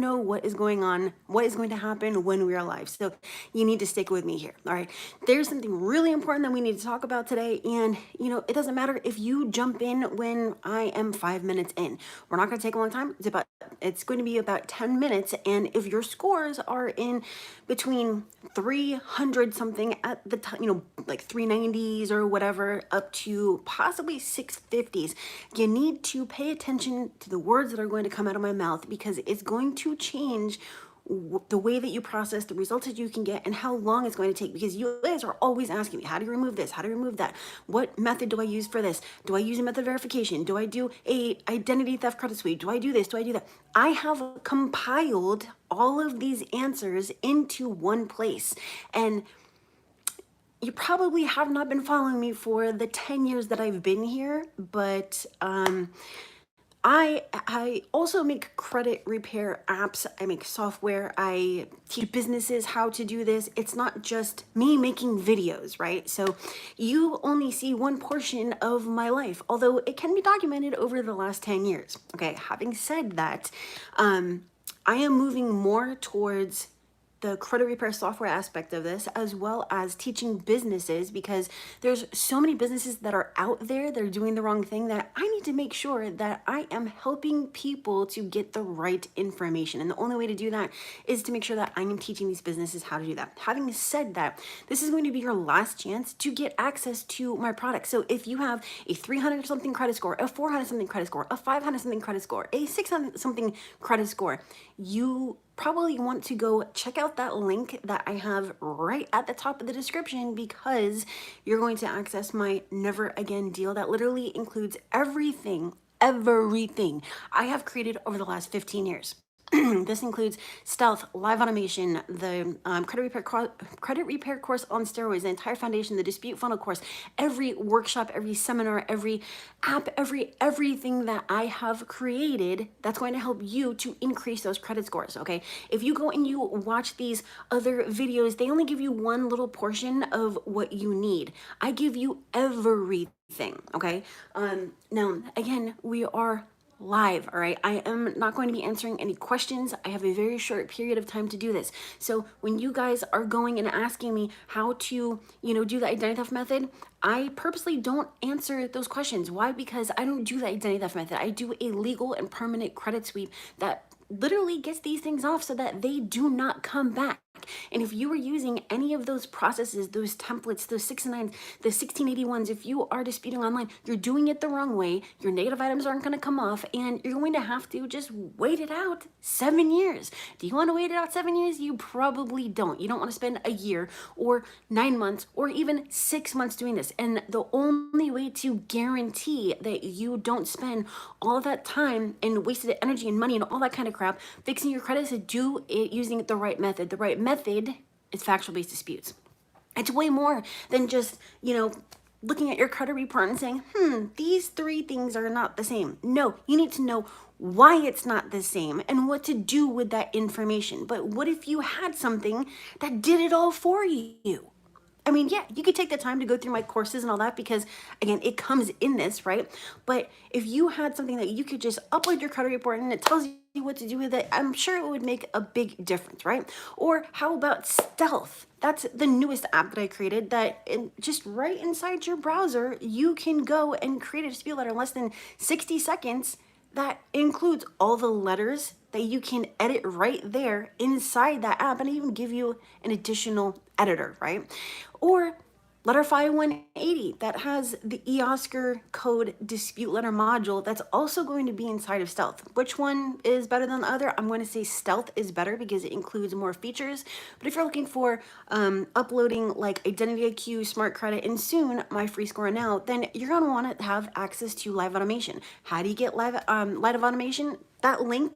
know what is going on, what is going to happen when we are live. So you need to stick with me here. All right. There's something really important that we need to talk about today. And, it doesn't matter if you jump in when I am 5 minutes in. We're not going to take a long time. It's going to be about 10 minutes. And if your scores are in between 300 something at the time, like 390s or whatever, up to possibly 650s, you need to pay attention to the words that are going to come out of my mouth, because it's going to change the way that you process the results that you can get and how long it's going to take, because you guys are always asking me, how do you remove this? How do you remove that? What method do I use for this? Do I use a method verification? Do I do a identity theft credit sweep? Do I do this? Do I do that? I have compiled all of these answers into one place. And you probably have not been following me for the 10 years that I've been here, but I also make credit repair apps. I make software. I teach businesses how to do this. It's not just me making videos, right? So you only see one portion of my life, although it can be documented over the last 10 years. Okay, having said that, I am moving more towards the credit repair software aspect of this, as well as teaching businesses, because there's so many businesses that are out there, they're doing the wrong thing, that I need to make sure that I am helping people to get the right information. And the only way to do that is to make sure that I am teaching these businesses how to do that. Having said that, this is going to be your last chance to get access to my product. So if you have a 300 something credit score, a 400 something credit score, a 500 something credit score, a 600 something credit score, you probably want to go check out that link that I have right at the top of the description, because you're going to access my Never Again deal that literally includes everything I have created over the last 15 years. This includes Stealth, Live Automation, the credit repair course on steroids, the entire foundation, the dispute funnel course, every workshop, every seminar, every app, everything that I have created that's going to help you to increase those credit scores. Okay, if you go and you watch these other videos, they only give you one little portion of what you need. I give you everything. Okay, now again, we are live. All right, I am not going to be answering any questions. I have a very short period of time to do this. So when you guys are going and asking me how to, do the identity theft method, I purposely don't answer those questions. Why? Because I don't do the identity theft method. I do a legal and permanent credit sweep that literally gets these things off so that they do not come back. And if you are using any of those processes, those templates, those 609s, the 1681s, if you are disputing online, you're doing it the wrong way. Your negative items aren't going to come off, and you're going to have to just wait it out 7 years. Do you want to wait it out 7 years? You probably don't. You don't want to spend a year or 9 months or even 6 months doing this. And the only way to guarantee that you don't spend all of that time and wasted energy and money and all that kind of crap fixing your credit is to do it using the right method. The right method is factual-based disputes. It's way more than just, looking at your credit report and saying, these 3 things are not the same. No, you need to know why it's not the same and what to do with that information. But what if you had something that did it all for you? I mean, yeah, you could take the time to go through my courses and all that, because again, it comes in this, right? But if you had something that you could just upload your credit report and it tells you what to do with it, I'm sure it would make a big difference, right? Or how about Stealth? That's the newest app that I created, that just right inside your browser, you can go and create a dispute letter in less than 60 seconds that includes all the letters that you can edit right there inside that app, and even give you an additional editor, right? Or Letterify 180 that has the eOscar code dispute letter module that's also going to be inside of Stealth. Which one is better than the other? I'm going to say Stealth is better because it includes more features. But if you're looking for uploading like Identity IQ, Smart Credit, and soon my free score now, then you're going to want to have access to live automation. How do you get live automation? That link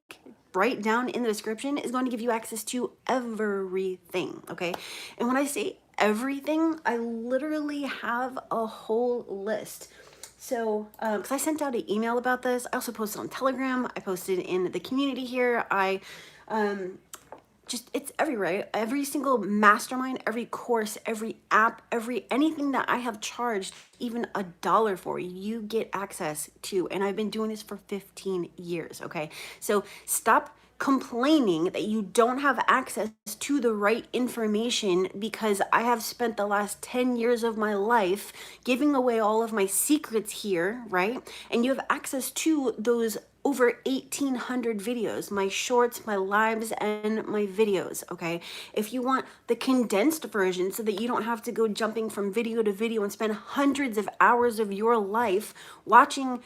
right down in the description is going to give you access to everything. Okay, and when I say everything, I literally have a whole list. So because I sent out an email about this, I also posted on Telegram, I posted in the community here, I it's everywhere. Every single mastermind, every course, every app, anything that I have charged even $1 for, you get access to. And I've been doing this for 15 years. Okay, so stop complaining that you don't have access to the right information because I have spent the last 10 years of my life giving away all of my secrets here, right? And you have access to those over 1,800 videos, my shorts, my lives, and my videos, okay? If you want the condensed version so that you don't have to go jumping from video to video and spend hundreds of hours of your life watching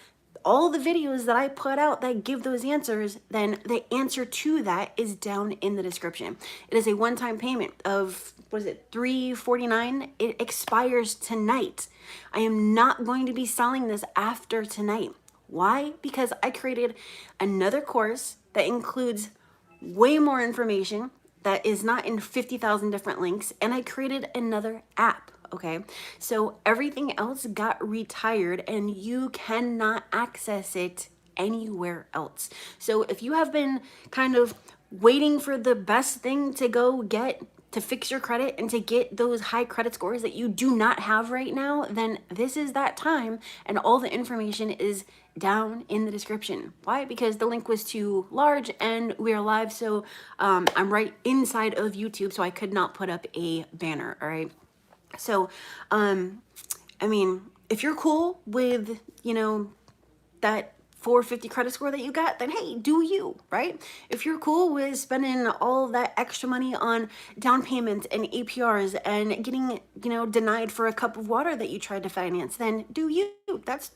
all the videos that I put out that give those answers, then the answer to that is down in the description. It is a one-time payment of, what is it, $349? It expires tonight. I am not going to be selling this after tonight. Why? Because I created another course that includes way more information that is not in 50,000 different links, and I created another app. Okay, so everything else got retired and you cannot access it anywhere else. So if you have been kind of waiting for the best thing to go get to fix your credit and to get those high credit scores that you do not have right now, then this is that time, and all the information is down in the description. Why? Because the link was too large and we are live, so I'm right inside of YouTube, so I could not put up a banner. All right. So, I mean, if you're cool with, that 450 credit score that you got, then hey, do you, right? If you're cool with spending all that extra money on down payments and APRs and getting, denied for a cup of water that you tried to finance, then do you. That's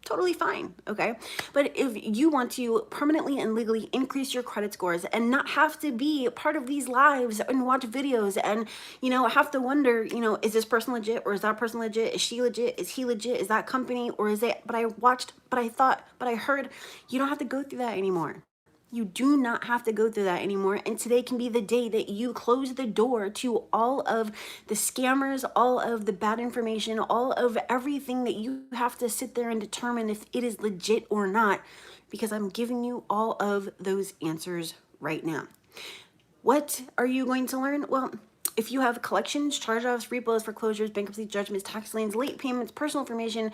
totally fine, okay? But if you want to permanently and legally increase your credit scores and not have to be part of these lives and watch videos and, have to wonder, is this person legit or is that person legit? Is she legit? Is he legit? Is that company or is it, but I watched, but I thought, but I heard, you don't have to go through that anymore. You do not have to go through that anymore. And today can be the day that you close the door to all of the scammers, all of the bad information, all of everything that you have to sit there and determine if it is legit or not, because I'm giving you all of those answers right now. What are you going to learn? Well, if you have collections, charge-offs, repos, foreclosures, bankruptcy, judgments, tax liens, late payments, personal information,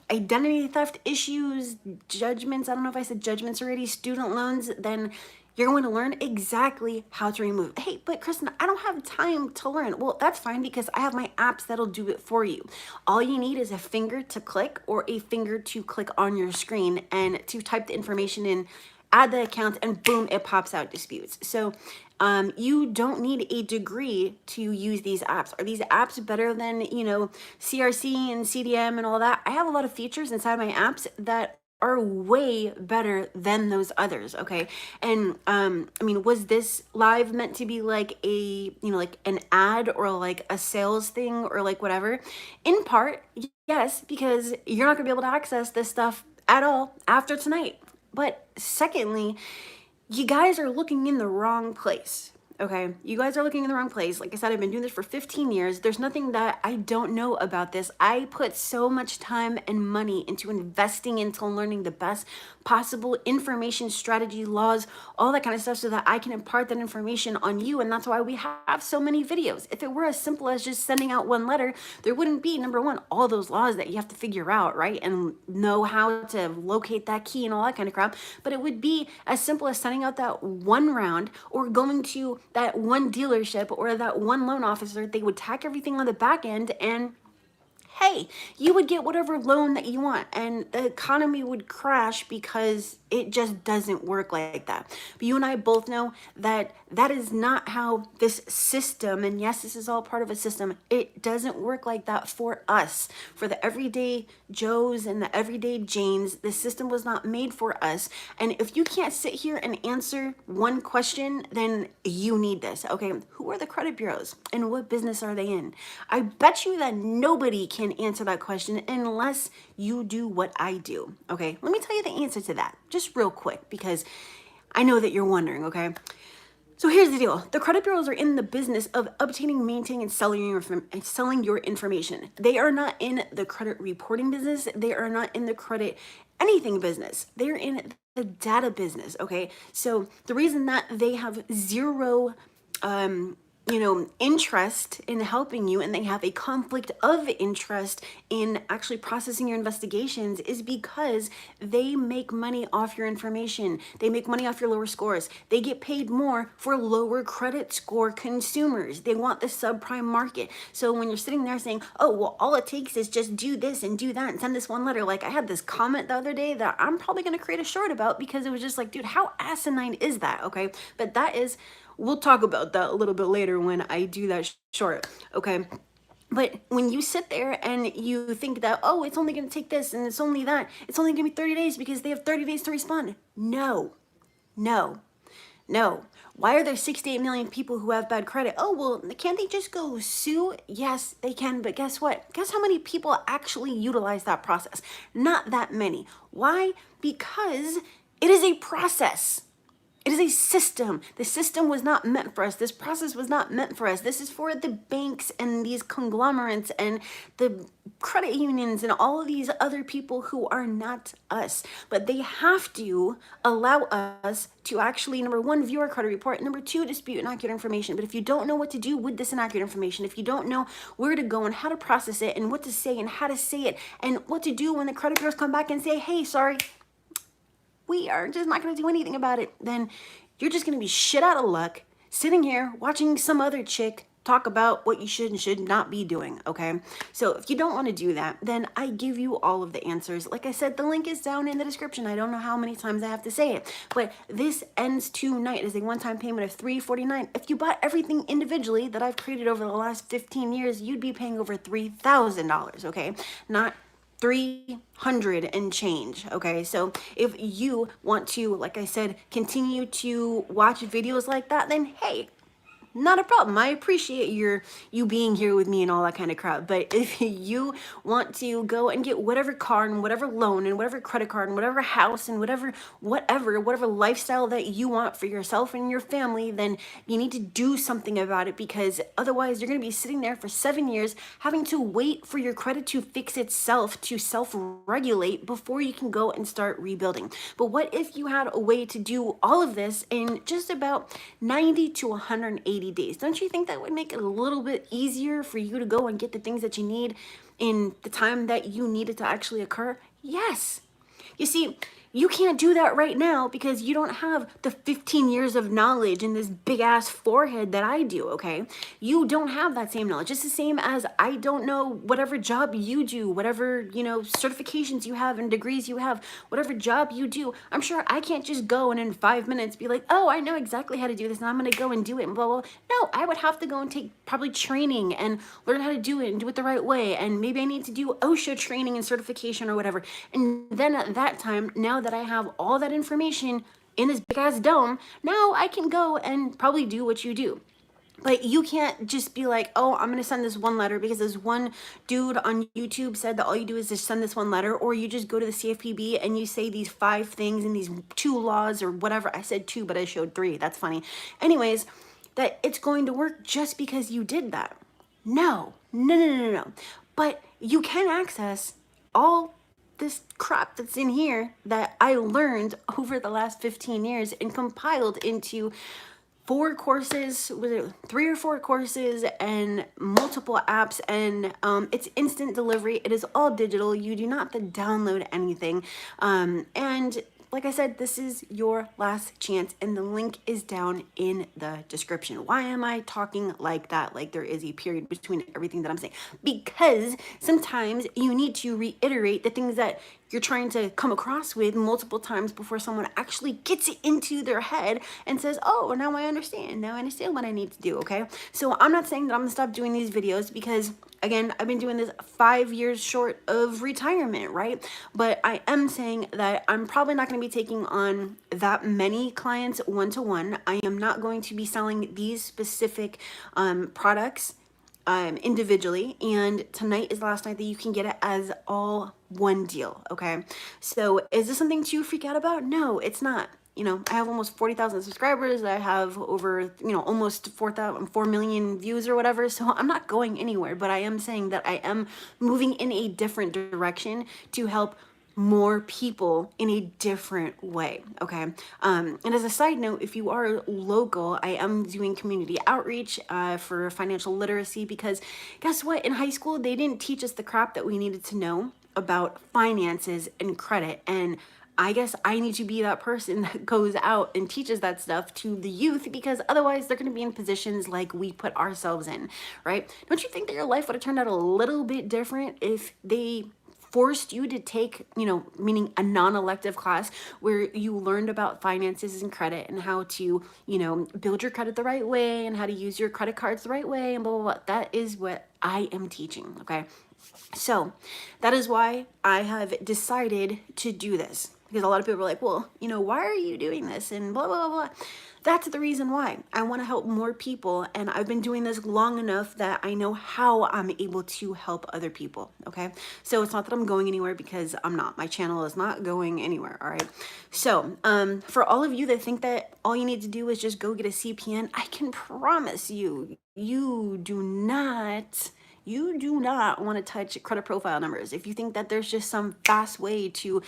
identity theft issues, judgments, I don't know if I said judgments already, student loans, then you're going to learn exactly how to remove. Hey, but Kristen, I don't have time to learn. Well, that's fine because I have my apps that'll do it for you. All you need is a finger to click or a finger to click on your screen and to type the information in, add the account, and boom, it pops out disputes. So you don't need a degree to use these apps. Are these apps better than, CRC and CDM and all that? I have a lot of features inside my apps that are way better than those others, okay? And was this live meant to be like a, like an ad or like a sales thing or like whatever? In part, yes, because you're not gonna be able to access this stuff at all after tonight. But secondly, you guys are looking in the wrong place. Okay, you guys are looking in the wrong place. Like I said, I've been doing this for 15 years. There's nothing that I don't know about this. I put so much time and money into investing into learning the best possible information, strategy, laws, all that kind of stuff so that I can impart that information on you. And that's why we have so many videos. If it were as simple as just sending out one letter, there wouldn't be, number one, all those laws that you have to figure out, right? And know how to locate that key and all that kind of crap. But it would be as simple as sending out that one round or going to that one dealership or that one loan officer. They would tack everything on the back end and hey, you would get whatever loan that you want, and the economy would crash because it just doesn't work like that. But you and I both know that that is not how this system, and yes, this is all part of a system, it doesn't work like that for us. For the everyday Joes and the everyday Janes, the system was not made for us. And if you can't sit here and answer one question, then you need this, okay? Who are the credit bureaus and what business are they in? I bet you that nobody can answer that question unless you do what I do, okay? Let me tell you the answer to that just real quick because I know that you're wondering, okay? So here's the deal. The credit bureaus are in the business of obtaining, maintaining, and selling your information. They are not in the credit reporting business. They are not in the credit anything business. They're in the data business, okay? So the reason that they have zero interest in helping you, and they have a conflict of interest in actually processing your investigations, is because they make money off your information. They make money off your lower scores. They get paid more for lower credit score consumers. They want the subprime market. So when you're sitting there saying, oh, well, all it takes is just do this and do that and send this one letter. Like, I had this comment the other day that I'm probably going to create a short about, because it was just like, dude, how asinine is that? Okay. But that is, we'll talk about that a little bit later when I do that short, okay? But when you sit there and you think that, oh, it's only going to take this and it's only that, it's only going to be 30 days because they have 30 days to respond. No, no, no. Why are there 68 million people who have bad credit? Oh, well, can't they just go sue? Yes, they can, but guess what? Guess how many people actually utilize that process? Not that many. Why? Because it is a process. It is a system. The system was not meant for us. This process was not meant for us. This is for the banks and these conglomerates and the credit unions and all of these other people who are not us. But they have to allow us to actually, number one, view our credit report, number two, dispute inaccurate information. But if you don't know what to do with this inaccurate information, if you don't know where to go and how to process it and what to say and how to say it and what to do when the credit bureaus come back and say, hey, sorry, we are just not going to do anything about it, then you're just going to be shit out of luck sitting here watching some other chick talk about what you should and should not be doing, okay? So if you don't want to do that, then I give you all of the answers. Like I said, the link is down in the description. I don't know how many times I have to say it, but this ends tonight as a one-time payment of $349. If you bought everything individually that I've created over the last 15 years, you'd be paying over $3,000, okay? Not 300 and change, okay? So if you want to, like I said, continue to watch videos like that, then hey, not a problem. I appreciate you being here with me and all that kind of crap. But if you want to go and get whatever car and whatever loan and whatever credit card and whatever house and whatever lifestyle that you want for yourself and your family, then you need to do something about it, because otherwise you're going to be sitting there for 7 years having to wait for your credit to fix itself, to self-regulate before you can go and start rebuilding. But what if you had a way to do all of this in just about 90 to 180 days? Don't you think that would make it a little bit easier for you to go and get the things that you need in the time that you need it to actually occur? Yes. You see, you can't do that right now because you don't have the 15 years of knowledge and this big ass forehead that I do, okay? You don't have that same knowledge. It's the same as I don't know whatever job you do, whatever, certifications you have and degrees you have, whatever job you do. I'm sure I can't just go and in 5 minutes be like, oh, I know exactly how to do this and I'm going to go and do it and blah, blah, blah. No, I would have to go and take probably training and learn how to do it and do it the right way. And maybe I need to do OSHA training and certification or whatever. And then at that time, now that I have all that information in this big ass dome, now I can go and probably do what you do. But you can't just be like, oh, I'm going to send this one letter because this one dude on YouTube said that all you do is just send this one letter, or you just go to the CFPB and you say these 5 things and these 2 laws or whatever. I said 2, but I showed 3. That's funny. Anyways, that it's going to work just because you did that. No. But you can access all this crap that's in here that I learned over the last 15 years and compiled into 4 courses, was it 3 or 4 courses and multiple apps, and it's instant delivery. It is all digital. You do not have to download anything. And like I said, this is your last chance, and the link is down in the description. Why am I talking like that? Like there is a period between everything that I'm saying? Because sometimes you need to reiterate the things that you're trying to come across with multiple times before someone actually gets it into their head and says, oh, now I understand. Now I understand what I need to do, okay? So I'm not saying that I'm gonna stop doing these videos because, again, I've been doing this 5 years short of retirement, right? But I am saying that I'm probably not gonna be taking on that many clients one-to-one. I am not going to be selling these specific products individually, and tonight is the last night that you can get it as all one deal, okay? So is this something to freak out about? No, it's not. I have almost 40,000 subscribers. I have over, almost 4 million views or whatever. So I'm not going anywhere, but I am saying that I am moving in a different direction to help more people in a different way. Okay. And as a side note, if you are local, I am doing community outreach for financial literacy, because guess what? In high school, they didn't teach us the crap that we needed to know about finances and credit. And I guess I need to be that person that goes out and teaches that stuff to the youth, because otherwise they're going to be in positions like we put ourselves in, right? Don't you think that your life would have turned out a little bit different if they forced you to take, meaning a non-elective class where you learned about finances and credit and how to, build your credit the right way and how to use your credit cards the right way and blah, blah, blah. That is what I am teaching, okay? So that is why I have decided to do this, because a lot of people are like, well, why are you doing this? And blah, blah, blah. That's the reason why. I want to help more people. And I've been doing this long enough that I know how I'm able to help other people. Okay. So it's not that I'm going anywhere, because I'm not. My channel is not going anywhere. All right. So for all of you that think that all you need to do is just go get a CPN, I can promise you, you do not want to touch credit profile numbers. If you think that there's just some fast way to,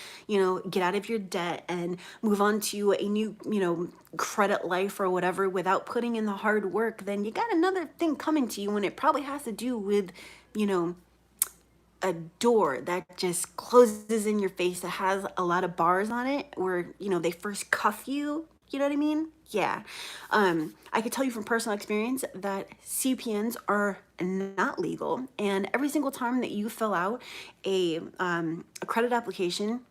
get out of your debt and move on to a new, credit life or whatever without putting in the hard work, then you got another thing coming to you, and it probably has to do with, a door that just closes in your face, that has a lot of bars on it, where, they first cuff you. You know what I mean? Yeah. I could tell you from personal experience that CPNs are not legal. And every single time that you fill out a credit application,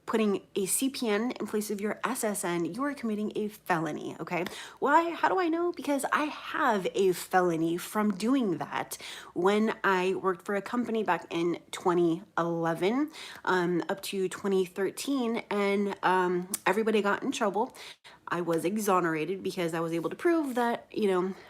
putting a CPN in place of your SSN, you are committing a felony, okay? Why? How do I know? Because I have a felony from doing that when I worked for a company back in 2011 up to 2013, and everybody got in trouble. I was exonerated because I was able to prove that,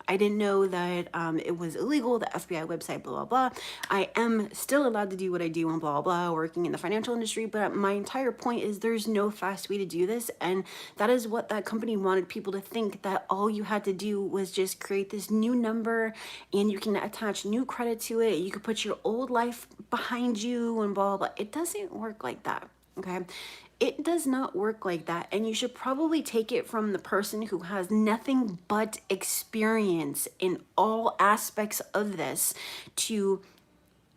I didn't know that it was illegal, the FBI website, blah, blah, blah. I am still allowed to do what I do and blah, blah, working in the financial industry. But my entire point is there's no fast way to do this. And that is what that company wanted people to think, that all you had to do was just create this new number and you can attach new credit to it. You could put your old life behind you and blah, blah, blah. It doesn't work like that. Okay. It does not work like that. And you should probably take it from the person who has nothing but experience in all aspects of this to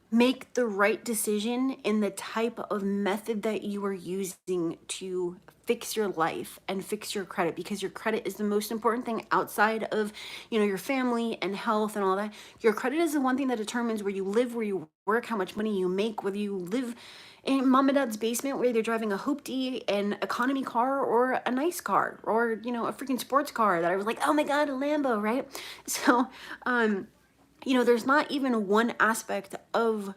make the right decision in the type of method that you are using to fix your life and fix your credit, because your credit is the most important thing outside of, your family and health and all that. Your credit is the one thing that determines where you live, where you work, how much money you make, whether you live in mom and dad's basement where they're driving a hoopty, an economy car, or a nice car, or, a freaking sports car that I was like, oh my God, a Lambo, right? So, there's not even one aspect of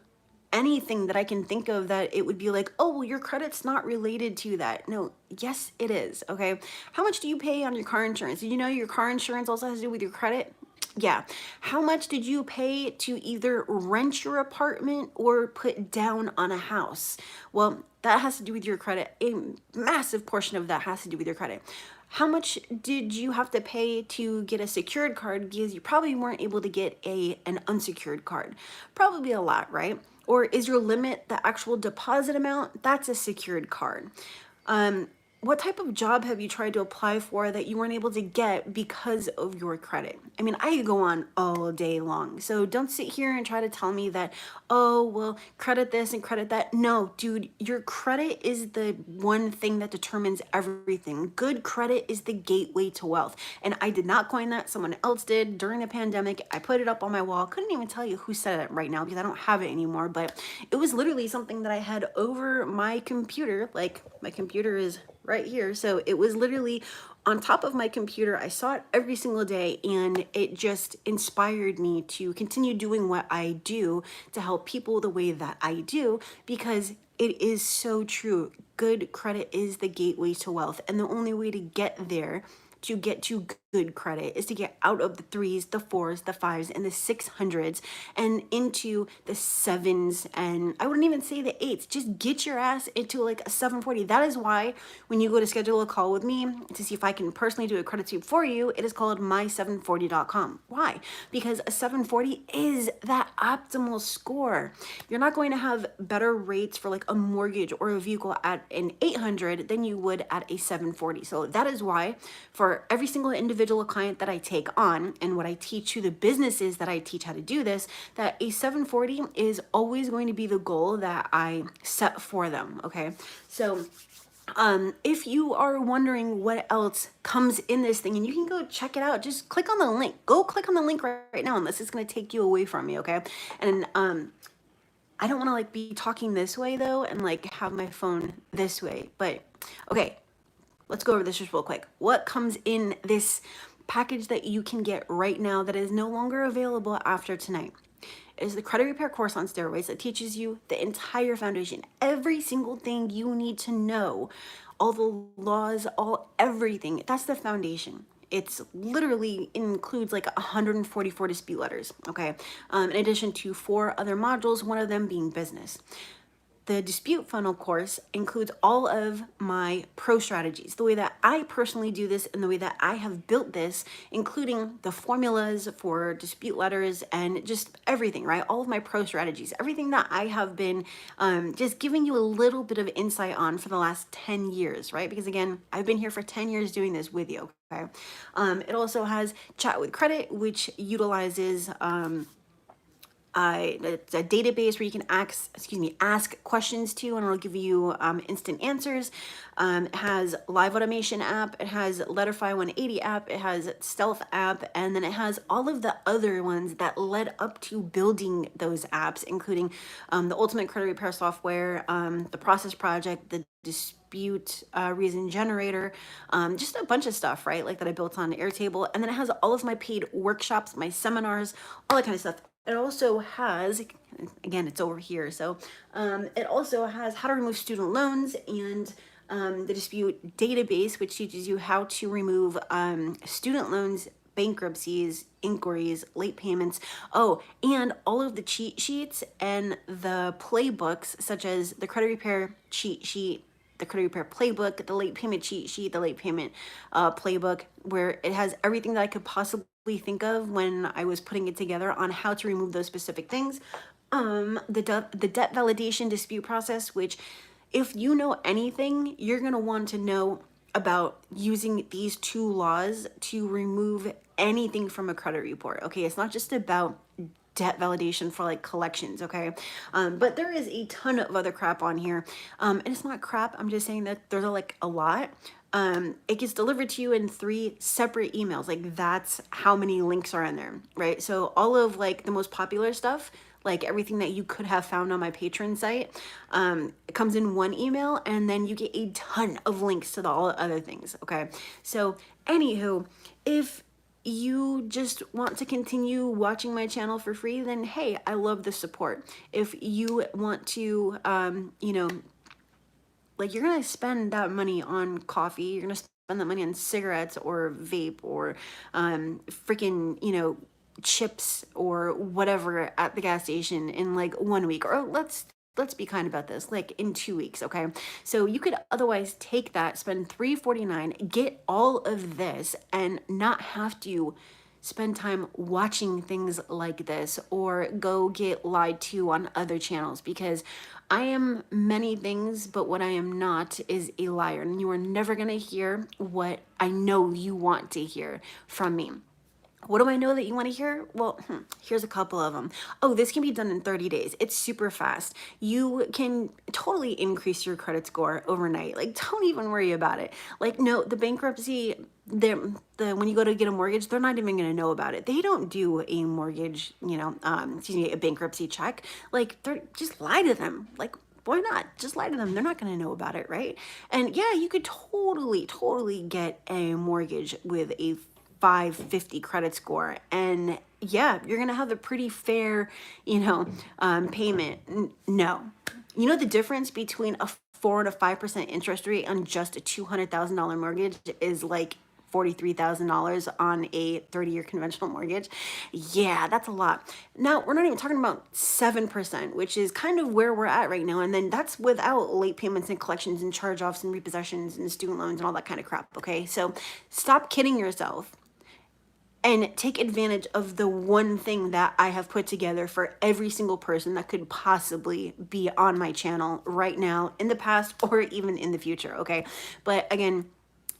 anything that I can think of that it would be like, oh, well, your credit's not related to that. No, yes, it is. Okay. How much do you pay on your car insurance? Did you know your car insurance also has to do with your credit? Yeah. How much did you pay to either rent your apartment or put down on a house? Well, that has to do with your credit. A massive portion of that has to do with your credit. How much did you have to pay to get a secured card, because you probably weren't able to get an unsecured card? Probably a lot, right? Or is your limit the actual deposit amount? That's a secured card. What type of job have you tried to apply for that you weren't able to get because of your credit? I mean, I could go on all day long. So don't sit here and try to tell me that, oh, well, credit this and credit that. No, dude, your credit is the one thing that determines everything. Good credit is the gateway to wealth. And I did not coin that. Someone else did during the pandemic. I put it up on my wall. Couldn't even tell you who said it right now because I don't have it anymore. But it was literally something that I had over my computer. Like, my computer is right here. So it was literally on top of my computer. I saw it every single day, and it just inspired me to continue doing what I do to help people the way that I do, because it is so true. Good credit is the gateway to wealth. And the only way to get there, to get to good credit is to get out of the threes, the fours, the fives, and the 600s and into the sevens. And I wouldn't even say the eights. Just get your ass into like a 740. That is why when you go to schedule a call with me to see if I can personally do a credit sweep for you, it is called my740.com. Why? Because a 740 is that optimal score. You're not going to have better rates for like a mortgage or a vehicle at an 800 than you would at a 740. So that is why for every single individual client that I take on and what I teach to the businesses that I teach how to do this, that a 740 is always going to be the goal that I set for them. Okay. So if you are wondering what else comes in this thing, and you can go check it out, just click on the link. Go click on the link right now, unless it's going to take you away from me. Okay. And I don't want to like be talking this way though and like have my phone this way, but okay, let's go over this just real quick. What comes in this package that you can get right now that is no longer available after tonight is the credit repair course on steroids that teaches you the entire foundation, every single thing you need to know, all the laws, everything. That's the foundation. It's literally includes like 144 dispute letters, okay? In addition to 4 other modules, one of them being business. The dispute funnel course includes all of my pro strategies, the way that I personally do this and the way that I have built this, including the formulas for dispute letters and just everything, right? All of my pro strategies, everything that I have been just giving you a little bit of insight on for the last 10 years, right? Because again, I've been here for 10 years doing this with you, okay? It also has Chat with Credit, which utilizes it's a database where you can ask questions to, and it'll give you instant answers. It has live automation app, it has Letterfy 180 app, it has Stealth app, and then it has all of the other ones that led up to building those apps, including the Ultimate Credit Repair software, the Process Project, the dispute reason generator, just a bunch of stuff, right? Like that I built on Airtable. And then it has all of my paid workshops, my seminars, all that kind of stuff. It also has, again, it's over here. So it also has how to remove student loans and the dispute database, which teaches you how to remove student loans, bankruptcies, inquiries, late payments. Oh, and all of the cheat sheets and the playbooks, such as the credit repair cheat sheet, the credit repair playbook, the late payment cheat sheet, the late payment playbook, where it has everything that I could possibly think of when I was putting it together on how to remove those specific things. The debt validation dispute process, which if you know anything, you're going to want to know about using these 2 laws to remove anything from a credit report. Okay, it's not just about debt validation for like collections, okay? But there is a ton of other crap on here. And it's not crap, I'm just saying that there's like a lot. It gets delivered to you in 3 separate emails. Like that's how many links are in there, right? So all of like the most popular stuff, like everything that you could have found on my Patreon site, it comes in 1 email, and then you get a ton of links to all the other things, okay? So anywho, if you just want to continue watching my channel for free, then hey, I love the support. If you want to, like you're gonna spend that money on coffee, you're gonna spend that money on cigarettes or vape or freaking, chips or whatever at the gas station in like 1 week, or let's be kind about this, like in 2 weeks, okay? So you could otherwise take that, spend $349, get all of this, and not have to spend time watching things like this or go get lied to on other channels, because I am many things, but what I am not is a liar, and you are never gonna hear what I know you want to hear from me. What do I know that you want to hear? Well, here's a couple of them. Oh, this can be done in 30 days. It's super fast. You can totally increase your credit score overnight. Like, don't even worry about it. Like, no, the bankruptcy, when you go to get a mortgage, they're not even going to know about it. They don't do a mortgage, a bankruptcy check. Like, just lie to them. Like, why not? Just lie to them. They're not going to know about it, right? And yeah, you could totally get a mortgage with a 550 credit score, and yeah, you're gonna have a pretty fair payment. No, the difference between a 4 and a 5% interest rate on just a $200,000 mortgage is like $43,000 on a 30-year conventional mortgage. Yeah, that's a lot. Now, we're not even talking about 7%, which is kind of where we're at right now. And then that's without late payments and collections and charge-offs and repossessions and student loans and all that kind of crap, okay? So stop kidding yourself and take advantage of the one thing that I have put together for every single person that could possibly be on my channel right now, in the past, or even in the future, okay? But again,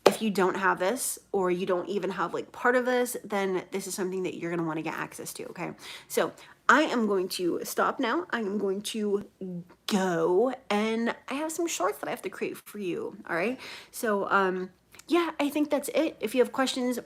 if you don't have this, or you don't even have like part of this, then this is something that you're going to want to get access to, okay? So I am going to stop now. I am going to go, and I have some shorts that I have to create for you, all right? So yeah, I think that's it. If you have questions,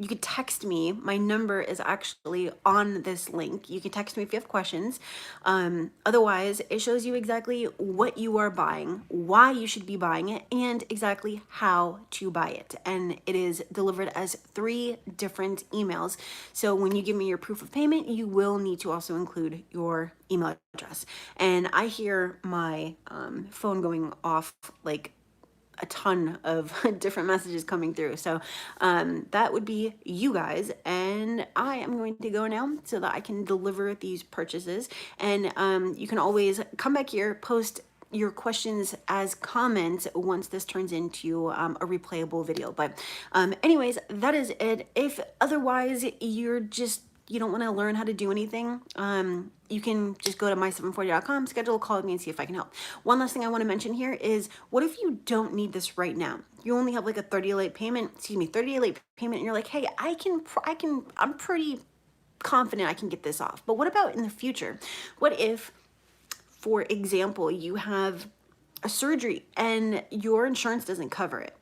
you could text me. My number is actually on this link. You can text me if you have questions. Otherwise, it shows you exactly what you are buying, why you should be buying it, and exactly how to buy it. And it is delivered as 3 different emails. So when you give me your proof of payment, you will need to also include your email address. And I hear my phone going off like a ton of different messages coming through. So that would be you guys. And I am going to go now so that I can deliver these purchases. And you can always come back here, post your questions as comments once this turns into a replayable video. But anyways, that is it. If otherwise you don't want to learn how to do anything, you can just go to my740.com, schedule a call with me, and see if I can help. One last thing I want to mention here is, what if you don't need this right now? You only have like a 30-day late payment, 30-day late payment, and you're like, hey, I'm pretty confident I can get this off. But what about in the future? What if, for example, you have a surgery and your insurance doesn't cover it?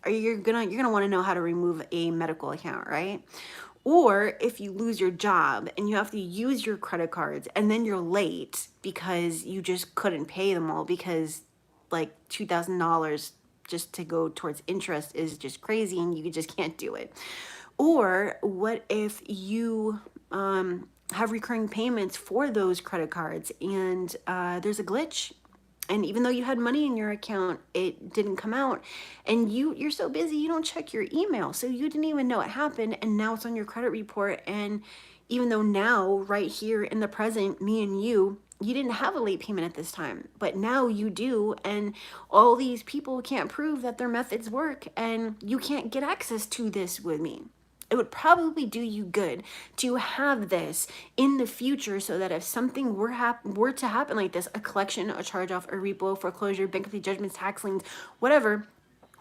You're gonna want to know how to remove a medical account, right? Or if you lose your job and you have to use your credit cards and then you're late because you just couldn't pay them all, because like $2,000 just to go towards interest is just crazy and you just can't do it. Or what if you have recurring payments for those credit cards and there's a glitch, and even though you had money in your account, it didn't come out, and you're so busy you don't check your email, so you didn't even know it happened, and now it's on your credit report. And even though now, right here in the present, me and you didn't have a late payment at this time, but now you do, and all these people can't prove that their methods work, and you can't get access to this with me. It would probably do you good to have this in the future, so that if something were to happen like this, a collection, a charge-off, a repo, foreclosure, bankruptcy judgments, tax liens, whatever,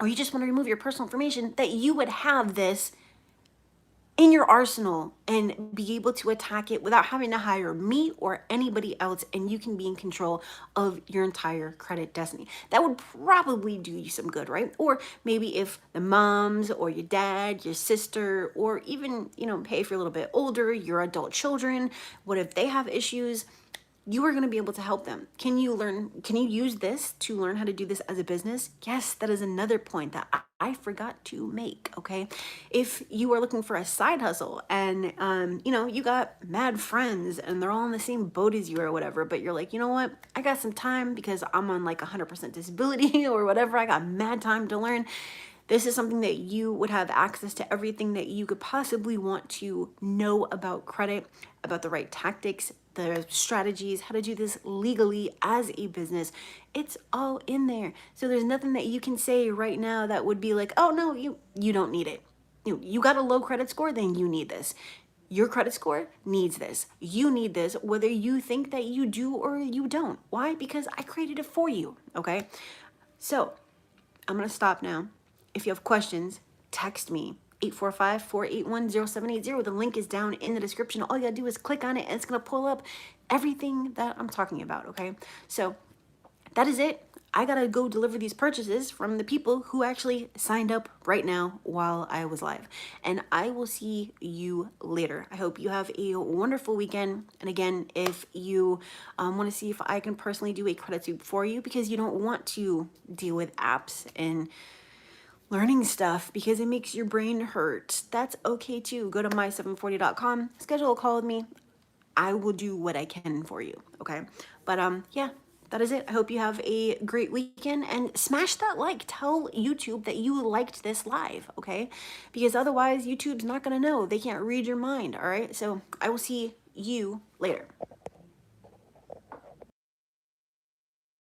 or you just want to remove your personal information, that you would have this in your arsenal and be able to attack it without having to hire me or anybody else, and you can be in control of your entire credit destiny. That would probably do you some good, right? Or maybe if the moms or your dad, your sister, or even, hey, if you're a little bit older, your adult children, what if they have issues? You are going to be able to help them. Can you use this to learn how to do this as a business? Yes, that is another point that I forgot to make, okay? If you are looking for a side hustle and, you got mad friends and they're all in the same boat as you or whatever, but you're like, you know what? I got some time because I'm on like 100% disability or whatever. I got mad time to learn. This is something that you would have access to everything that you could possibly want to know about credit, about the right tactics, the strategies, how to do this legally as a business. It's all in there. So there's nothing that you can say right now that would be like, oh no, you don't need it. You got a low credit score, then you need this. Your credit score needs this. You need this, whether you think that you do or you don't. Why? Because I created it for you, okay? So I'm gonna stop now. If you have questions, text me, 845-481-0780. The link is down in the description. All you gotta do is click on it and it's gonna pull up everything that I'm talking about, okay? So that is it. I gotta go deliver these purchases from the people who actually signed up right now while I was live. And I will see you later. I hope you have a wonderful weekend. And again, if you wanna see if I can personally do a credit sweep for you because you don't want to deal with apps and learning stuff because it makes your brain hurt, that's okay too. Go to my740.com, schedule a call with me. I will do what I can for you, okay? But yeah, that is it. I hope you have a great weekend, and smash that like. Tell YouTube that you liked this live, okay? Because otherwise YouTube's not gonna know. They can't read your mind, all right? So I will see you later.